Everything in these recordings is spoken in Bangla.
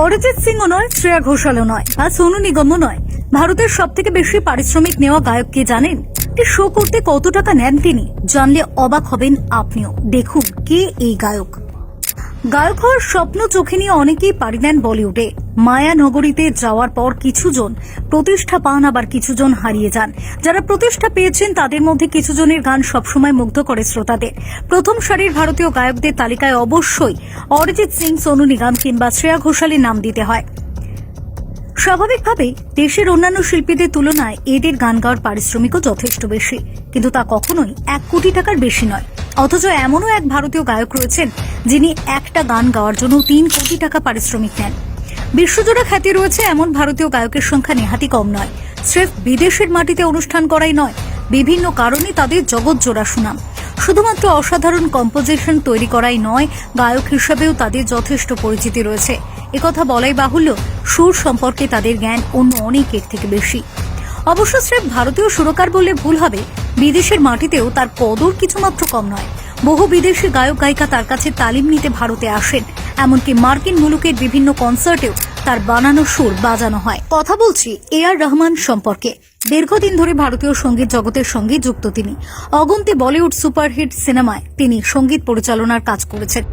অরিজিৎ সিংও নয়, শ্রেয়া ঘোষালও নয়, বা সোনু নিগমও নয়। ভারতের সবথেকে বেশি পারিশ্রমিক নেওয়া গায়ক কে জানেন? শো করতে কত টাকা নেন তিনি? জানলে অবাক হবেন আপনিও। দেখুন কে এই গায়ক। গায়ক হওয়ার স্বপ্ন চোখে নিয়ে অনেকেই পাড়ি দেন বলিউডে। মায়া নগরীতে যাওয়ার পর কিছুজন প্রতিষ্ঠা পান, আবার কিছুজন হারিয়ে যান। যারা প্রতিষ্ঠা পেয়েছেন তাদের মধ্যে কিছুজনের গান সবসময় মুগ্ধ করে শ্রোতাদের। প্রথম সারির ভারতীয় গায়কদের তালিকায় অবশ্যই অরিজিৎ সিং, সোনু নিগম কিংবা শ্রেয়া ঘোষালের নাম দিতে হয়। স্বাভাবিকভাবেই দেশের অন্যান্য শিল্পীদের তুলনায় এদের গান গাওয়ার পারিশ্রমিকও যথেষ্ট বেশি, কিন্তু তা কখনোই 1 কোটি টাকার বেশি নয়। অথচ এমনও এক ভারতীয় গায়ক রয়েছেন যিনি একটা গান গাওয়ার জন্য 3 কোটি টাকা পারিশ্রমিক নেন। বিশ্বজোড়া খ্যাতি রয়েছে এমন ভারতীয় গায়কের সংখ্যা নেহাতি কম নয়। স্রেফ বিদেশের মাটিতে অনুষ্ঠান করাই নয়, বিভিন্ন কারণে তাদের জগৎজোড়া সুনাম। শুধুমাত্র অসাধারণ কম্পোজিশন তৈরি করাই নয়, গায়ক হিসেবেও তাদের যথেষ্ট পরিচিতি রয়েছে। একথা বলাই বাহুল্য, সুর সম্পর্কে তাদের জ্ঞান অন্য অনেকের থেকে বেশি। অবশ্য স্রেফ ভারতীয় সুরকার বললে ভুল হবে, বিদেশের মাটিতেও তার কদর কিছুমাত্র কম নয়। বহু বিদেশি গায়ক গায়িকা তার কাছে তালিম নিতে ভারতে আসেন, এমনকি মার্কিন মুলুকের বিভিন্ন কনসার্টেও তার বানানো সুর বাজানো হয়। কথা বলছি এআর রহমান সম্পর্কে। দীর্ঘদিন ধরে ভারতীয় সঙ্গীত জগতের সঙ্গে যুক্ত তিনি। অগন্তি বলিউড সুপারহিট সিনেমায় তিনি সঙ্গীত পরিচালনার কাজ করেছেন।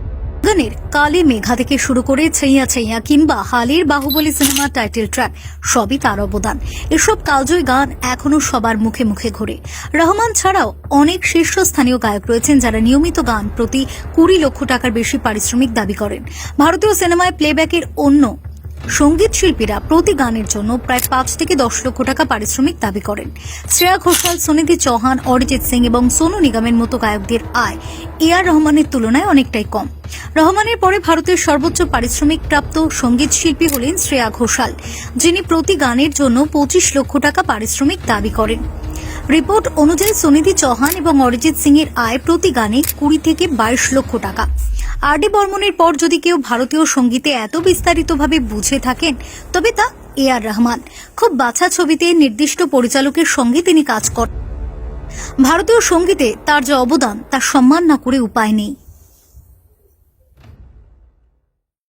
গানের কালে মেঘা থেকে শুরু করে ছাইয়া ছাইয়া কিংবা হালের বাহুবলী সিনেমার টাইটেল ট্র্যাক, সবই তার অবদান। এসব কালজয়ী গান এখনো সবার মুখে মুখে ঘোরে। রহমান ছাড়াও অনেক শীর্ষস্থানীয় গায়ক রয়েছেন যারা নিয়মিত গান প্রতি 20 লক্ষ টাকার বেশি পারিশ্রমিক দাবি করেন। ভারতীয় সিনেমায় প্লেব্যাকের অন্য সঙ্গীত শিল্পীরা প্রতি গানের জন্য প্রায় 5 থেকে 10 লক্ষ টাকা পারিশ্রমিক দাবি করেন। শ্রেয়া ঘোষাল, সুনিধি চৌহান, অরিজিৎ সিং এবং সোনু নিগমের মতো গায়কদের আয় এআর রহমানের তুলনায় অনেকটাই কম। রহমানের পরে ভারতের সর্বোচ্চ পারিশ্রমিক প্রাপ্ত সঙ্গীত শিল্পী হলেন শ্রেয়া ঘোষাল, যিনি প্রতি গানের জন্য 25 লক্ষ টাকা পারিশ্রমিক দাবি করেন। রিপোর্ট অনুযায়ী সুনিধি চৌহান এবং অরিজিৎ সিং এর আয় প্রতি গানে 20 থেকে 22 লক্ষ টাকা। আর.ডি. বর্মনের পর যদি কেউ ভারতীয় সঙ্গীতে এত বিস্তারিতভাবে বুঝে থাকেন, তবে তা এআর রহমান। খুব বাছা ছবিতে নির্দিষ্ট পরিচালকের সঙ্গে তিনি কাজ করেন। ভারতীয় সঙ্গীতে তার যে অবদান তা সম্মান না করে উপায় নেই।